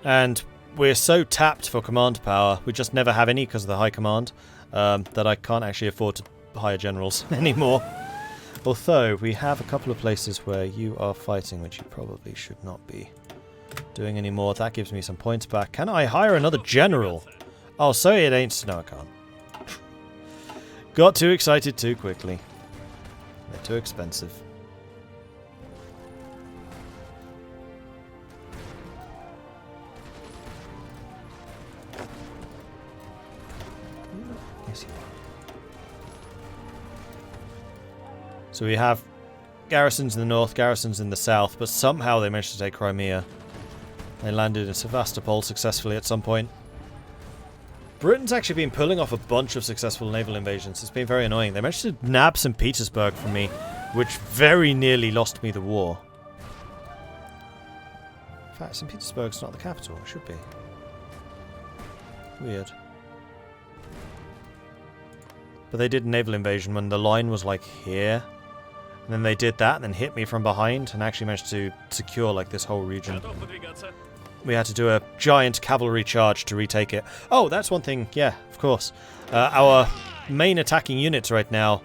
And we're so tapped for command power, we just never have any because of the high command, that I can't actually afford to hire generals anymore. Although, we have a couple of places where you are fighting, which you probably should not be doing anymore. That gives me some points back. Can I hire another general? Oh, so it ain't... No, I can't. Got too excited too quickly. They're too expensive. Yes, you are. So we have garrisons in the north, garrisons in the south, but somehow they managed to take Crimea. They landed in Sevastopol successfully at some point. Britain's actually been pulling off a bunch of successful naval invasions. It's been very annoying. They managed to nab St. Petersburg from me, which very nearly lost me the war. In fact, St. Petersburg's not the capital. It should be. Weird. But they did a naval invasion when the line was like here. And then they did that and then hit me from behind and actually managed to secure like this whole region. We had to do a giant cavalry charge to retake it. Oh, that's one thing. Yeah, of course. Our main attacking units right now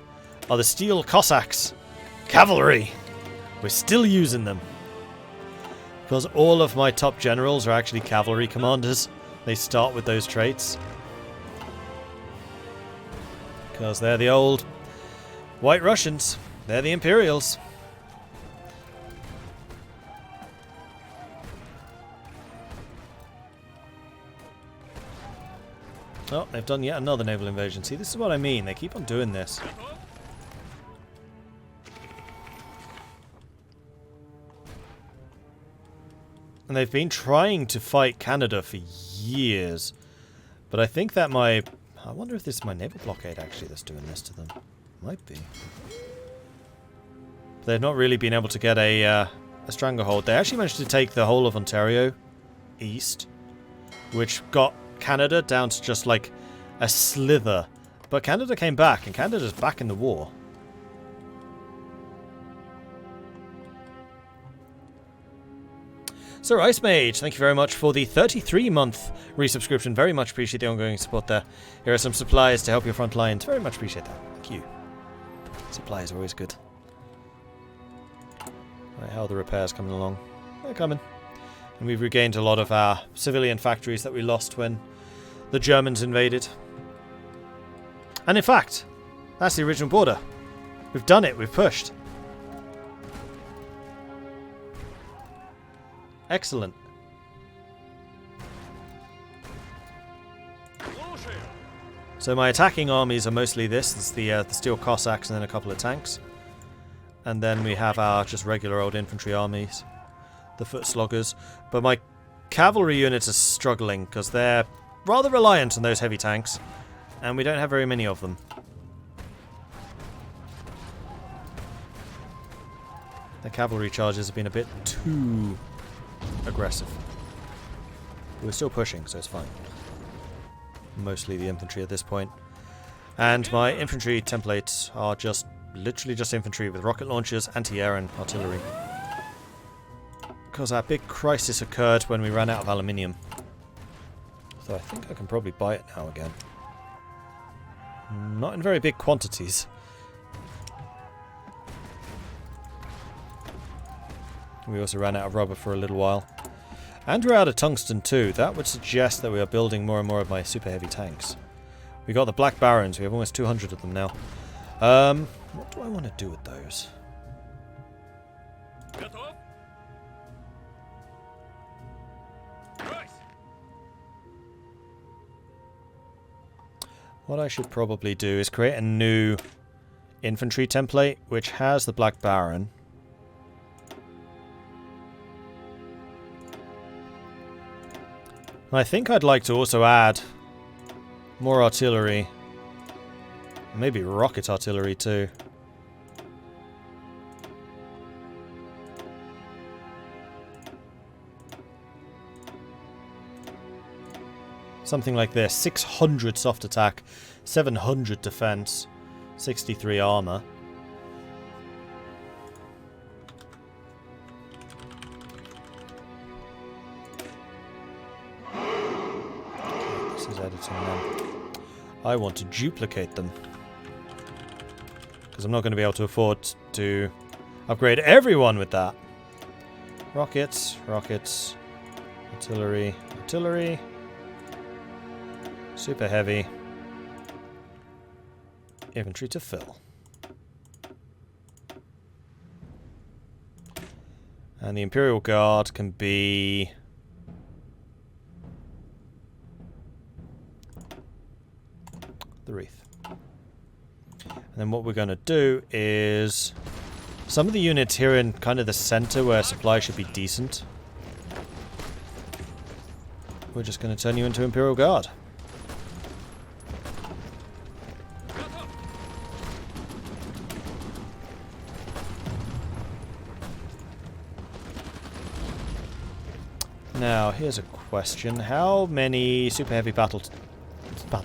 are the Steel Cossacks. Cavalry! We're still using them. Because all of my top generals are actually cavalry commanders. They start with those traits. Because they're the old White Russians. They're the Imperials. Oh, they've done yet another naval invasion. See, this is what I mean. They keep on doing this. And they've been trying to fight Canada for years. But I think that I wonder if this is my naval blockade actually that's doing this to them. Might be. They've not really been able to get a stranglehold. They actually managed to take the whole of Ontario east, which got Canada down to just like a slither. But Canada came back, and Canada's back in the war. Sir Ice Mage, thank you very much for the 33-month resubscription. Very much appreciate the ongoing support there. Here are some supplies to help your front lines. Very much appreciate that. Thank you. Supplies are always good. Right, how are the repairs coming along? They're coming. And we've regained a lot of our civilian factories that we lost when the Germans invaded. And in fact, that's the original border. We've done it. We've pushed. Excellent. So my attacking armies are mostly this. It's the Steel Cossacks and then a couple of tanks. And then we have our just regular old infantry armies. The foot sloggers. But my cavalry units are struggling because they're rather reliant on those heavy tanks. And we don't have very many of them. The cavalry charges have been a bit too aggressive. We're still pushing, so it's fine. Mostly the infantry at this point. And my infantry templates are just literally just infantry with rocket launchers, anti-air and artillery. Because our big crisis occurred when we ran out of aluminium. So I think I can probably buy it now again. Not in very big quantities. We also ran out of rubber for a little while. And we're out of tungsten too. That would suggest that we are building more and more of my super heavy tanks. We got the Black Barons. We have almost 200 of them now. What do I want to do with those? What I should probably do is create a new infantry template which has the Black Baron. I think I'd like to also add more artillery. Maybe rocket artillery too. Something like this. 600 soft attack, 700 defense, 63 armor. This is editing them. I want to duplicate them. Because I'm not going to be able to afford to upgrade everyone with that. Rockets, rockets, artillery, artillery, super heavy, infantry to fill. And the Imperial Guard can be... the Wreath. And then what we're going to do is... some of the units here in kind of the center where supply should be decent. We're just going to turn you into Imperial Guard. Now, here's a question. How many super heavy battle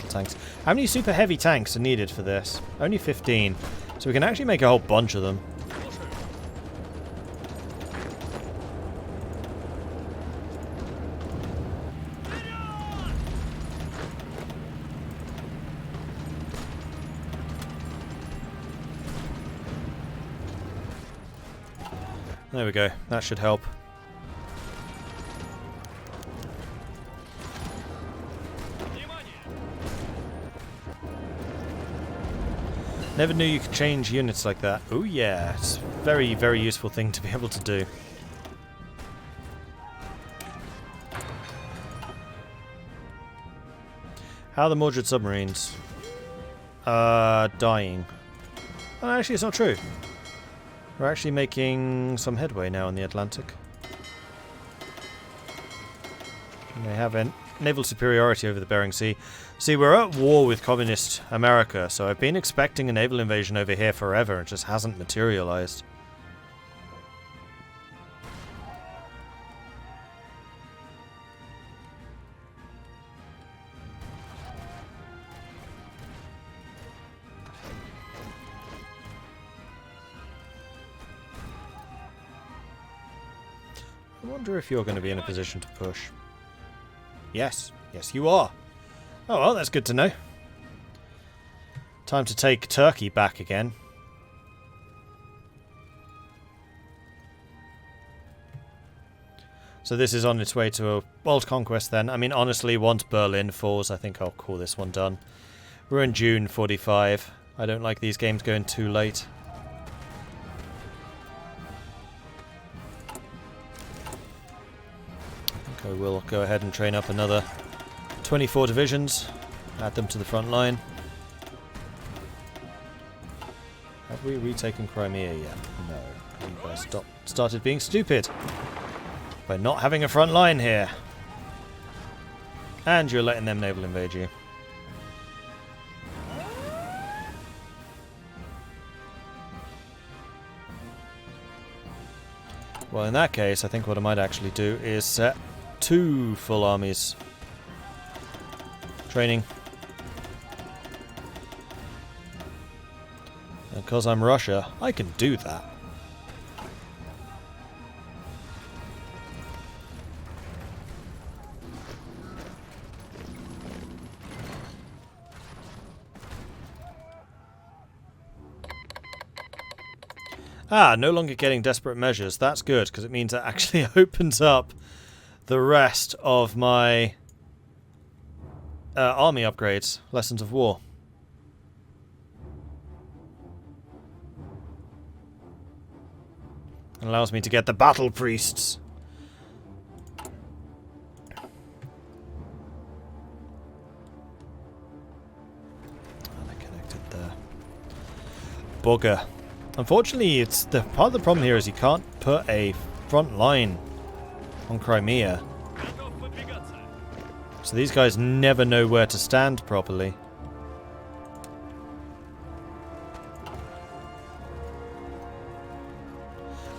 tanks? How many super heavy tanks are needed for this? Only 15. So we can actually make a whole bunch of them. There we go. That should help. Never knew you could change units like that. Oh yeah, it's a very, very useful thing to be able to do. How are the Mordred submarines? Dying. Oh, actually, it's not true. We're actually making some headway now in the Atlantic. And they have a naval superiority over the Bering Sea. See, we're at war with communist America, so I've been expecting a naval invasion over here forever. It just hasn't materialized. I wonder if you're going to be in a position to push. Yes. Yes, you are. Oh, well, that's good to know. Time to take Turkey back again. So this is on its way to a world conquest then. I mean, honestly, once Berlin falls, I think I'll call this one done. We're in June 45. I don't like these games going too late. I think I will go ahead and train up another 24 divisions, add them to the front line. Have we retaken Crimea yet? No. You guys started being stupid by not having a front line here. And you're letting them naval invade you. Well, in that case, I think what I might actually do is set 2 full armies. Training. And because I'm Russia, I can do that. Ah, no longer getting desperate measures. That's good, because it means it actually opens up the rest of my army upgrades, lessons of war. It allows me to get the battle priests. Oh, they're connected there. Bugger. Unfortunately, it's the part of the problem here is you can't put a front line on Crimea. So these guys never know where to stand properly.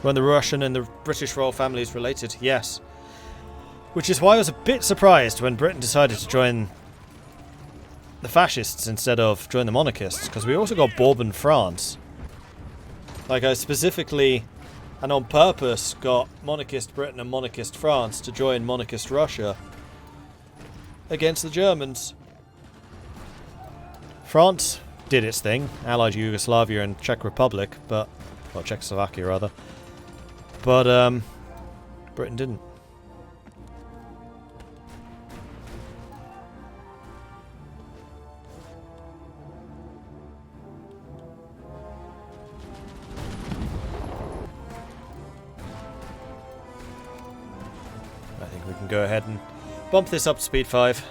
When the Russian and the British royal family is related, yes. Which is why I was a bit surprised when Britain decided to join the fascists instead of join the monarchists, because we also got Bourbon France. Like, I specifically and on purpose got monarchist Britain and monarchist France to join monarchist Russia. against the Germans. France did its thing, allied Yugoslavia and Czech Republic, but... well, Czechoslovakia, rather. But, Britain didn't. I think we can go ahead and bump this up to speed 5.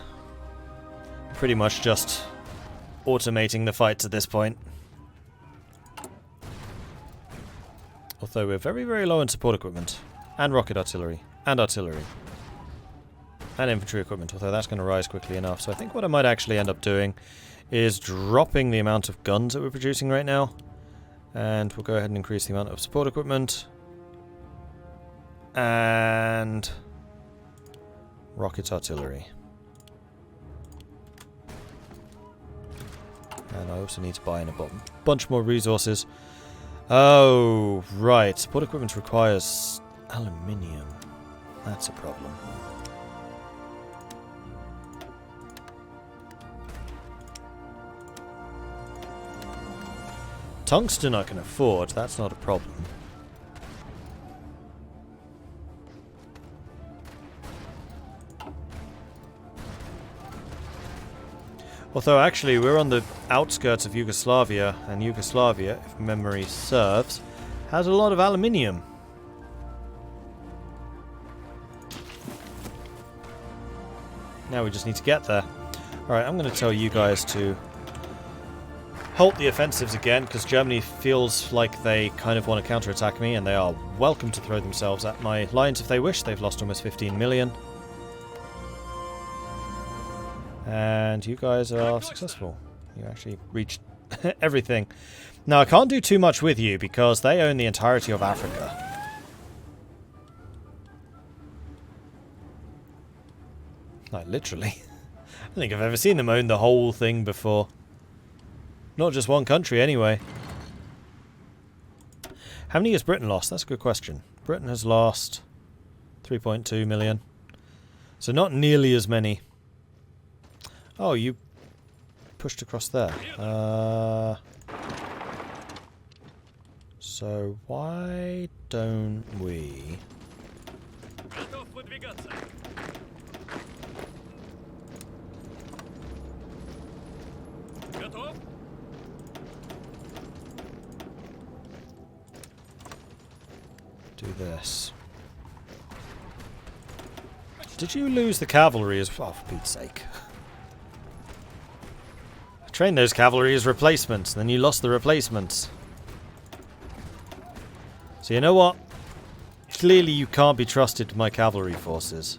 Pretty much just automating the fights at this point. Although we're very, very low in support equipment. And rocket artillery. And artillery. And infantry equipment, although that's going to rise quickly enough. So I think what I might actually end up doing is dropping the amount of guns that we're producing right now. And we'll go ahead and increase the amount of support equipment. And... rocket artillery. And I also need to buy in a bunch more resources. Oh, right. Support equipment requires aluminium. That's a problem. Tungsten I can afford. That's not a problem. Although actually we're on the outskirts of Yugoslavia, and Yugoslavia, if memory serves, has a lot of aluminium. Now we just need to get there. Alright, I'm going to tell you guys to halt the offensives again, because Germany feels like they kind of want to counterattack me, and they are welcome to throw themselves at my lines if they wish. They've lost almost 15 million. And you guys are successful. You actually reached everything. Now, I can't do too much with you because they own the entirety of Africa. Like, literally. I don't think I've ever seen them own the whole thing before. Not just one country, anyway. How many has Britain lost? That's a good question. Britain has lost 3.2 million. So not nearly as many. Oh, you pushed across there. So why don't we... do this. Did you lose the cavalry as well? Oh, for Pete's sake. Train those cavalry as replacements, then you lost the replacements. So you know what? Clearly you can't be trusted with my cavalry forces.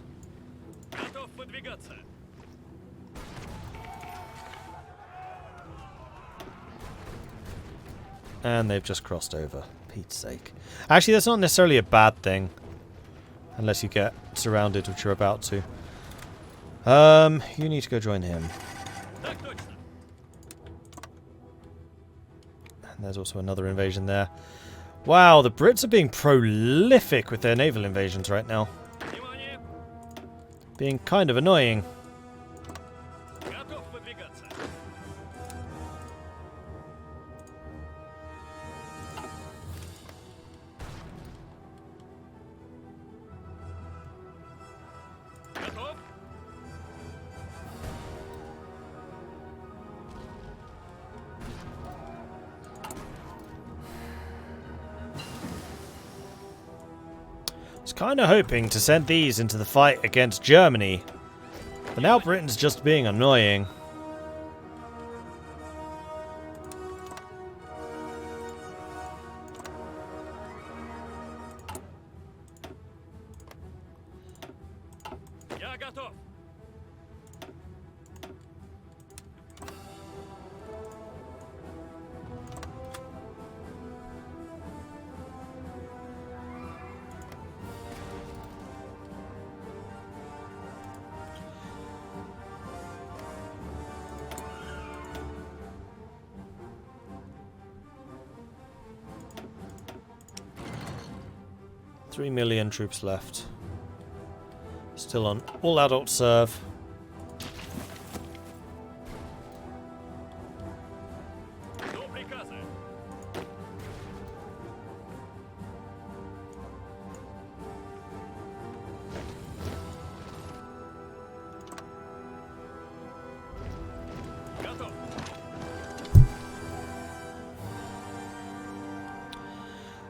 And they've just crossed over. Pete's sake. Actually, that's not necessarily a bad thing. Unless you get surrounded, which you're about to. You need to go join him. There's also another invasion there. Wow, the Brits are being prolific with their naval invasions right now. Being kind of annoying. Kind of hoping to send these into the fight against Germany, but now Britain's just being annoying. $3 million troops left. Still on all adult serve.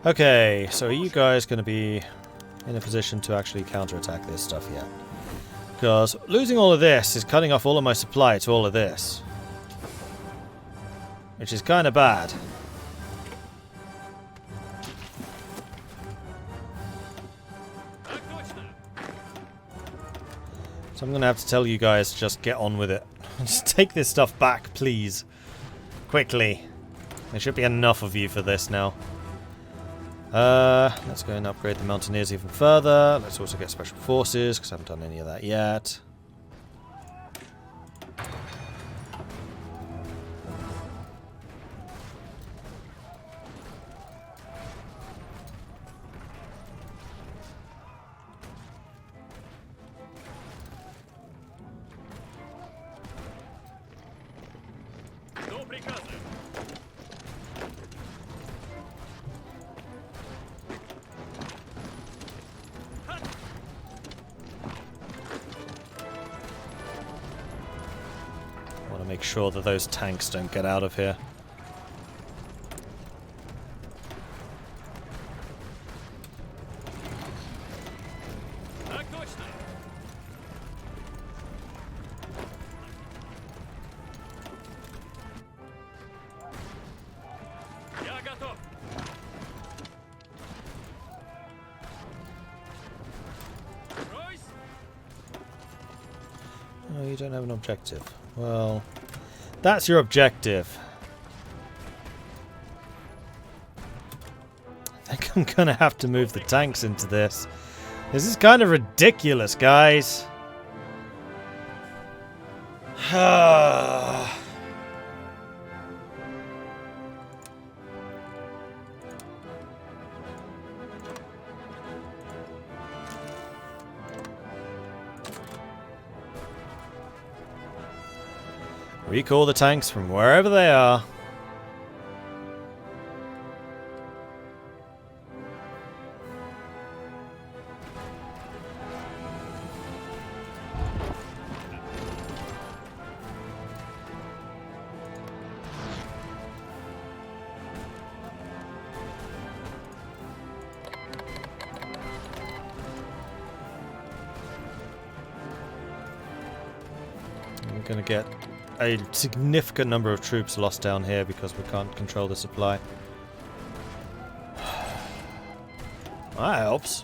Okay, so are you guys going to be in a position to actually counterattack this stuff yet? Because losing all of this is cutting off all of my supply to all of this. Which is kind of bad. So I'm going to have to tell you guys to just get on with it. Just take this stuff back, please. Quickly. There should be enough of you for this now. Let's go and upgrade the Mountaineers even further. Let's also get Special Forces, because I haven't done any of that yet. Make sure that those tanks don't get out of here. Oh, you don't have an objective. Well, that's your objective. I think I'm gonna have to move the tanks into this. This is kind of ridiculous, guys. Recall the tanks from wherever they are. We're going to get a significant number of troops lost down here because we can't control the supply. That helps.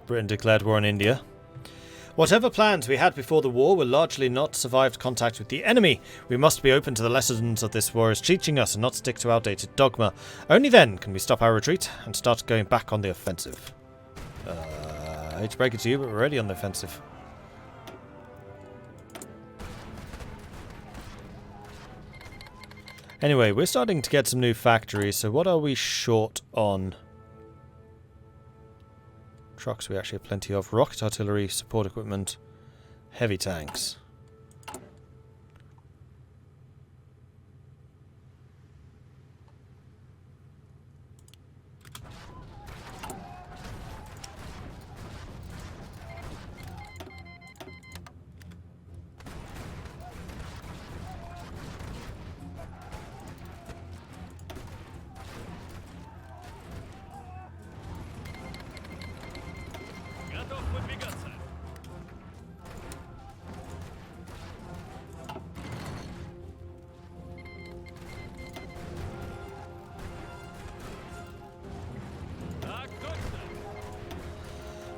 Britain declared war on India. Whatever plans we had before the war were largely not survived contact with the enemy. We must be open to the lessons of this war is teaching us and not stick to outdated dogma. Only then can we stop our retreat and start going back on the offensive. I hate to break it to you, but we're already on the offensive. Anyway, we're starting to get some new factories, so what are we short on? Trucks we actually have plenty of. Rocket artillery, support equipment, heavy tanks.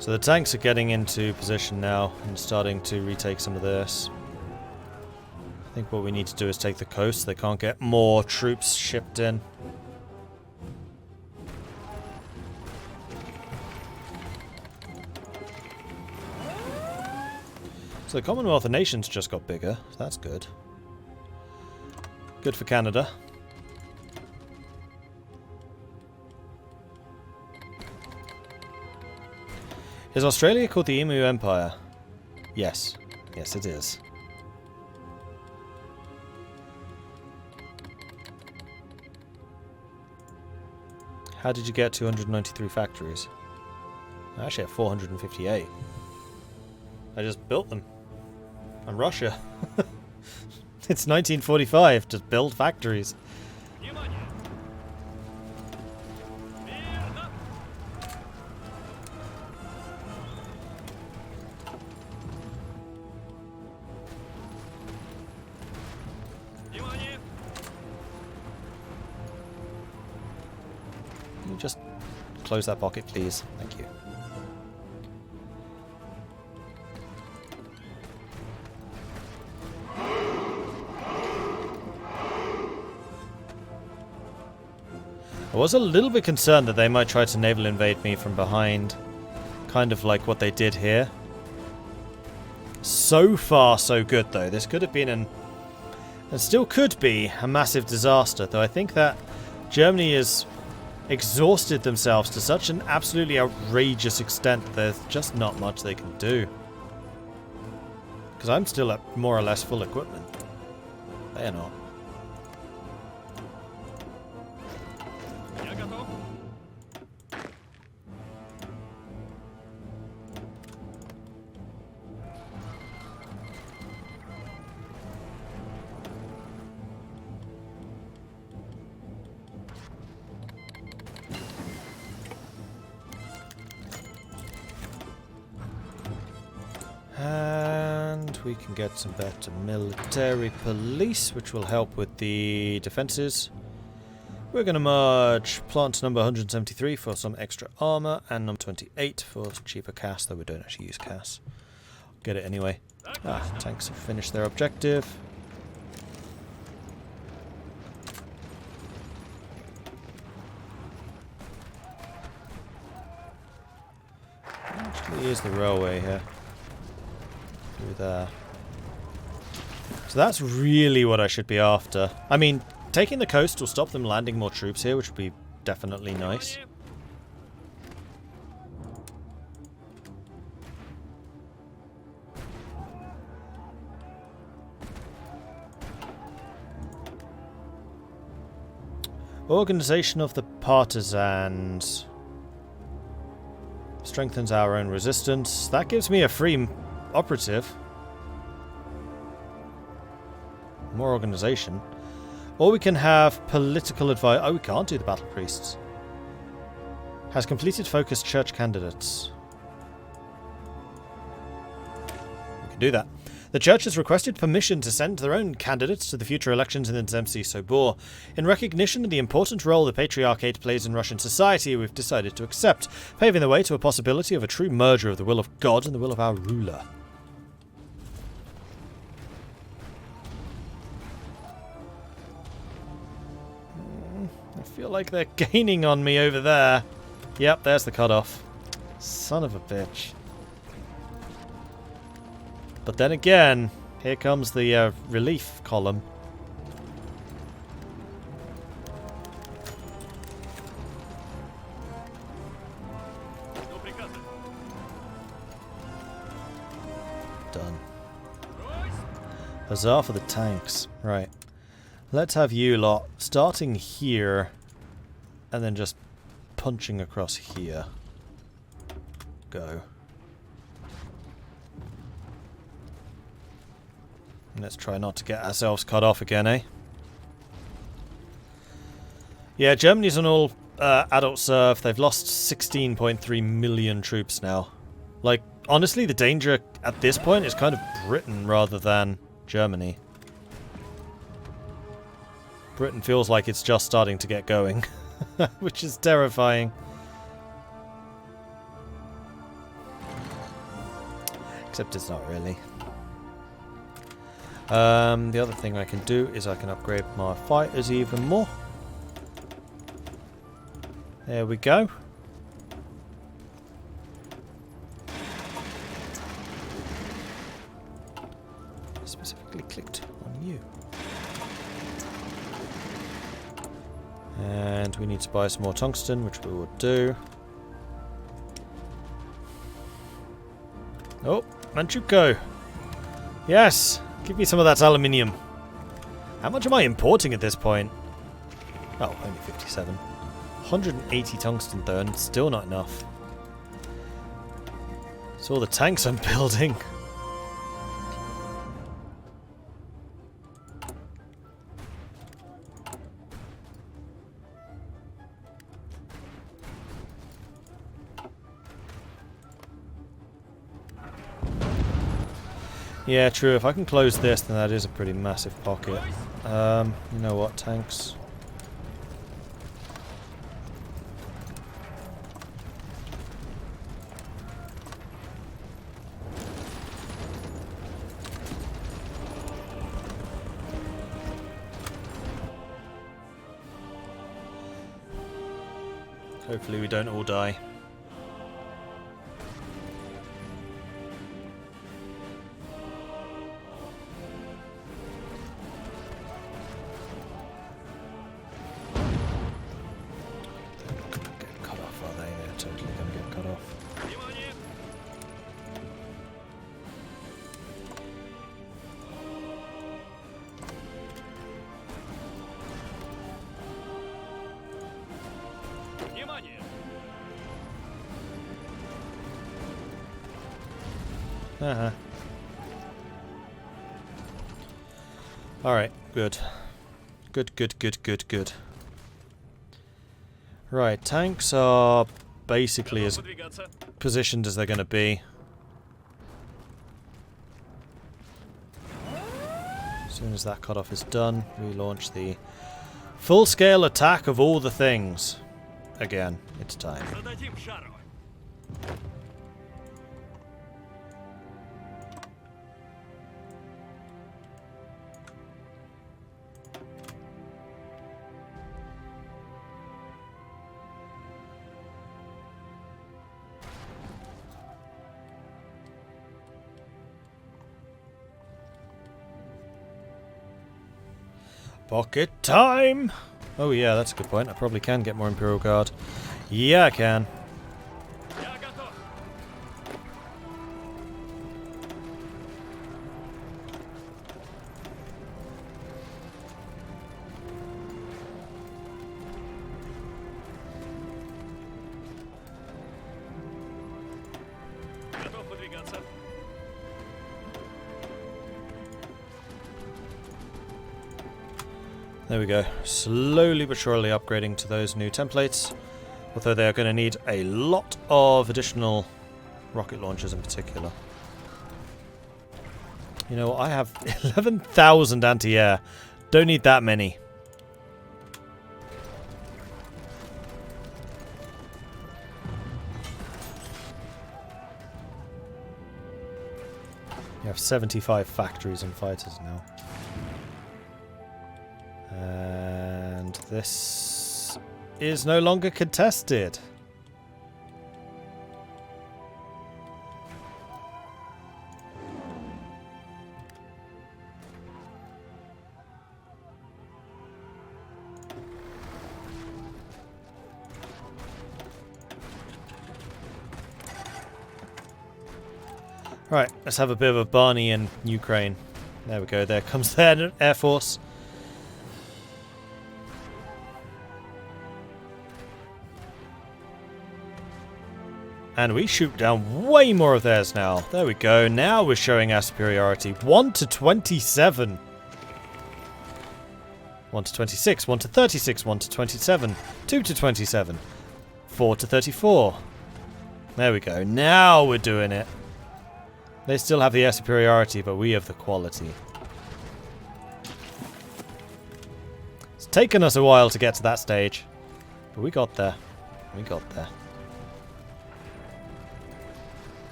So the tanks are getting into position now and starting to retake some of this. I think what we need to do is take the coast. They can't get more troops shipped in. So the Commonwealth of Nations just got bigger. That's good. Good for Canada. Is Australia called the Emu Empire? Yes. Yes, it is. How did you get 293 factories? I actually have 458. I just built them. I'm Russia. It's 1945 to build factories. close that pocket, please? Thank you. I was a little bit concerned that they might try to naval invade me from behind. Kind of like what they did here. So far, so good, though. This could have been and still could be, a massive disaster, though I think that Germany has exhausted themselves to such an absolutely outrageous extent that there's just not much they can do. Because I'm still at more or less full equipment. They're not. And we can get some better military police, which will help with the defenses. We're going to merge plant number 173 for some extra armor, and number 28 for cheaper CAS, though we don't actually use CAS. Get it anyway. Tanks have finished their objective. Actually, is the railway here. Through there. So that's really what I should be after. I mean, taking the coast will stop them landing more troops here, which would be definitely nice. Organization of the partisans. Strengthens our own resistance. That gives me a free operative. More organization. Or we can have political advice. Oh, we can't do the battle priests. Has completed focused church candidates. We can do that. The church has requested permission to send their own candidates to the future elections in the Zemsty Sobor. In recognition of the important role the Patriarchate plays in Russian society, we've decided to accept, paving the way to a possibility of a true merger of the will of God and the will of our ruler. I feel like they're gaining on me over there. Yep, there's the cutoff. Son of a bitch. But then again, here comes the relief column. Done. Huzzah for the tanks. Right. Let's have you lot starting here and then just punching across here. Go. Let's try not to get ourselves cut off again, eh? Yeah, Germany's on all adult serf. They've lost 16.3 million troops now. Like, honestly, the danger at this point is kind of Britain rather than Germany. Britain feels like it's just starting to get going, which is terrifying. Except it's not really. The other thing I can do is I can upgrade my fighters even more. There we go. Specifically clicked on you. And we need to buy some more tungsten, which we will do. Oh, Manchukuo. Yes! Give me some of that aluminium. How much am I importing at this point? Oh, only 57. 180 tungsten though, and still not enough. It's all the tanks I'm building. Yeah, true. If I can close this, then that is a pretty massive pocket. You know what, tanks? Hopefully we don't all die. Get cut off, are they? They're totally going to get cut off. Uh-huh. Alright, good. Good. Right, tanks are basically as positioned as they're going to be. As soon as that cutoff is done, we launch the full-scale attack of all the things. Again, it's time. Pocket time! Oh yeah, that's a good point. I probably can get more Imperial Guard. Yeah, I can. There we go. Slowly but surely upgrading to those new templates. Although they are going to need a lot of additional rocket launchers in particular. You know, I have 11,000 anti-air. Don't need that many. You have 75 factories and fighters now. And this is no longer contested. Right, let's have a bit of a Barney in Ukraine. There we go, there comes their Air Force. And we shoot down way more of theirs now. There we go. Now we're showing our superiority. 1 to 27. 1 to 26. 1 to 36. 1 to 27. 2 to 27. 4 to 34. There we go. Now we're doing it. They still have the air superiority, but we have the quality. It's taken us a while to get to that stage. But we got there. We got there.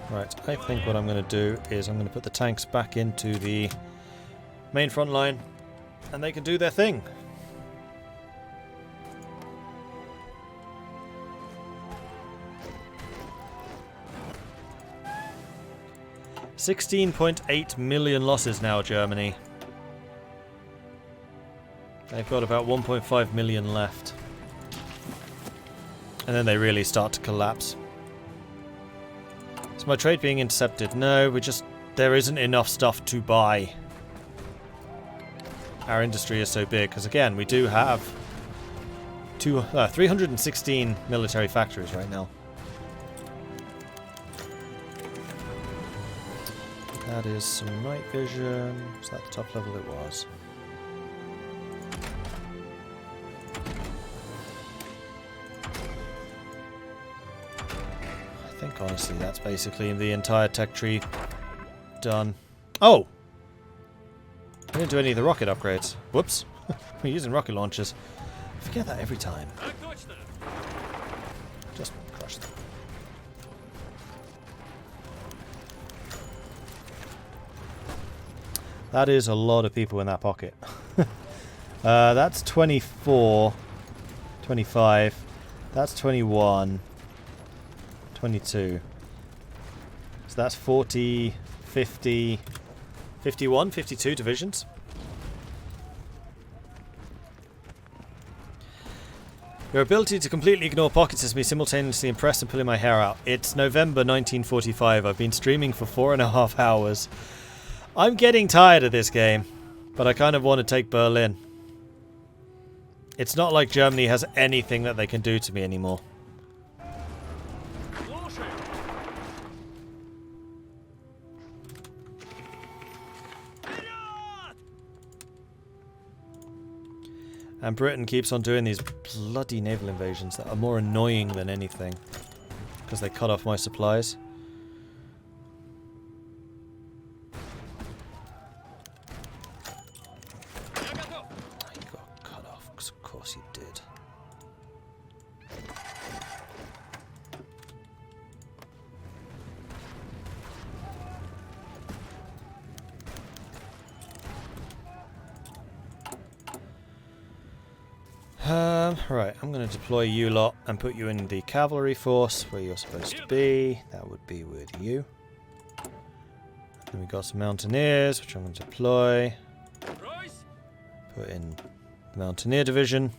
Right, I think what I'm going to do is I'm going to put the tanks back into the main front line, and they can do their thing. $16.8 million losses now, Germany. They've got about 1.5 million left. And then they really start to collapse. My trade being intercepted. No, there isn't enough stuff to buy. Our industry is so big, because again, we do have 316 military factories right now. That is some night vision. Was that the top level? It was. I think honestly that's basically the entire tech tree done. Oh! I didn't do any of the rocket upgrades. Whoops. We're using rocket launchers. I forget that every time. Just crush them. That is a lot of people in that pocket. That's 24. 25. That's 21. 22. So that's 40, 50, 51, 52 divisions. Your ability to completely ignore pockets has me simultaneously impressed and pulling my hair out. It's November 1945. I've been streaming for 4.5 hours. I'm getting tired of this game, but I kind of want to take Berlin. It's not like Germany has anything that they can do to me anymore. And Britain keeps on doing these bloody naval invasions that are more annoying than anything. Because they cut off my supplies. You got cut off, because of course you did. Right, I'm going to deploy you lot and put you in the cavalry force where you're supposed to be. That would be with you. Then we've got some mountaineers, which I'm going to deploy. Put in the mountaineer division.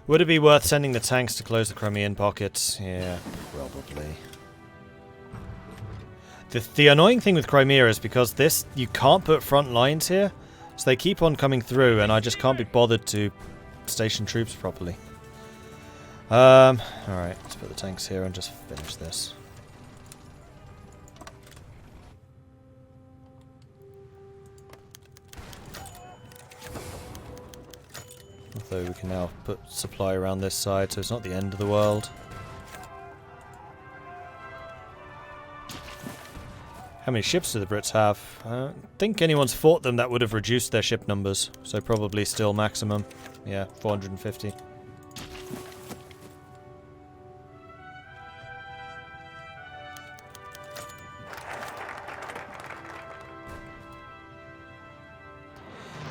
Would it be worth sending the tanks to close the Crimean pockets? Yeah, probably. The annoying thing with Crimea is because this, you can't put front lines here, so they keep on coming through, and I just can't be bothered to station troops properly. Alright, let's put the tanks here and just finish this. Although we can now put supply around this side, so it's not the end of the world. How many ships do the Brits have? I don't think anyone's fought them that would have reduced their ship numbers, so probably still maximum. Yeah, 450.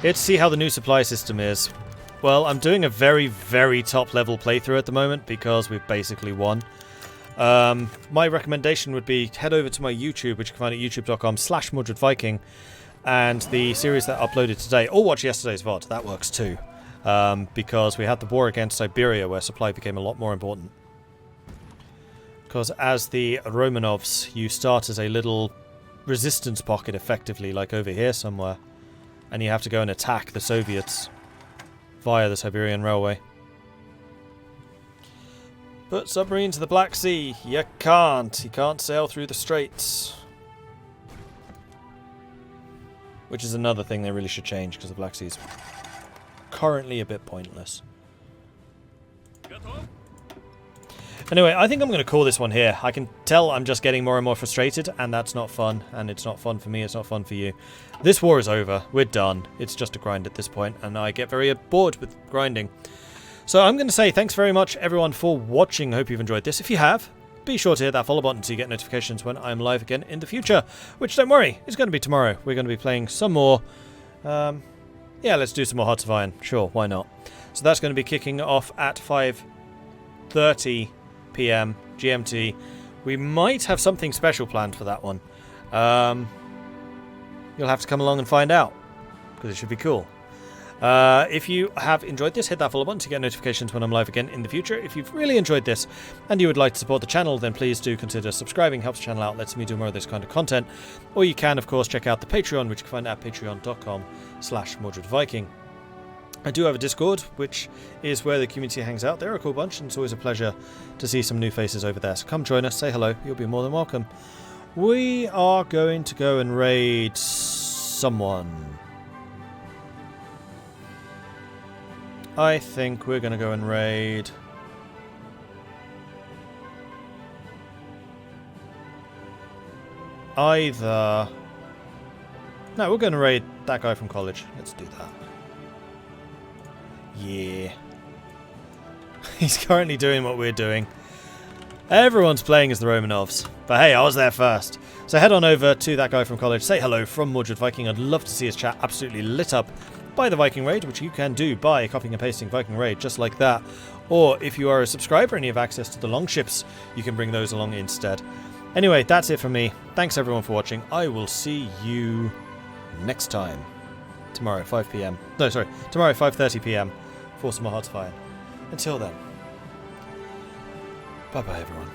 Here to see how the new supply system is. Well, I'm doing a very, very top level playthrough at the moment because we've basically won. My recommendation would be head over to my YouTube, which you can find at youtube.com/MordredViking, and the series that I uploaded today, or watch yesterday's VOD, that works too. Because we had the war against Siberia where supply became a lot more important. Because as the Romanovs, you start as a little resistance pocket effectively, like over here somewhere, and you have to go and attack the Soviets via the Siberian Railway. Put submarines in the Black Sea. You can't. You can't sail through the straits. Which is another thing they really should change, because the Black Sea is currently a bit pointless. Anyway, I think I'm going to call this one here. I can tell I'm just getting more and more frustrated, and that's not fun. And it's not fun for me, it's not fun for you. This war is over. We're done. It's just a grind at this point, and I get very bored with grinding. So I'm going to say thanks very much, everyone, for watching. I hope you've enjoyed this. If you have, be sure to hit that follow button so you get notifications when I'm live again in the future. Which, don't worry, is going to be tomorrow. We're going to be playing some more. Yeah, let's do some more Hearts of Iron. Sure, why not? So that's going to be kicking off at 5:30 PM GMT. We might have something special planned for that one. You'll have to come along and find out, because it should be cool. If you have enjoyed this, hit that follow button to get notifications when I'm live again in the future. If you've really enjoyed this and you would like to support the channel, then please do consider subscribing. Helps the channel out, lets me do more of this kind of content. Or you can, of course, check out the Patreon, which you can find at patreon.com/MordredViking. I do have a Discord, which is where the community hangs out. They're a cool bunch, and it's always a pleasure to see some new faces over there. So come join us, say hello, you'll be more than welcome. We are going to go and raid someone. I think we're going to go and raid either... No, we're going to raid that guy from college. Let's do that. Yeah. He's currently doing what we're doing. Everyone's playing as the Romanovs. But hey, I was there first. So head on over to that guy from college. Say hello from Mordred Viking. I'd love to see his chat absolutely lit up by the Viking Raid, which you can do by copying and pasting Viking Raid just like that. Or if you are a subscriber and you have access to the long ships, you can bring those along instead. Anyway, that's it from me. Thanks everyone for watching. I will see you next time. Tomorrow at 5 PM. No, sorry. Tomorrow at 5:30 PM for some more Hearts of Iron. Until then. Bye-bye, everyone.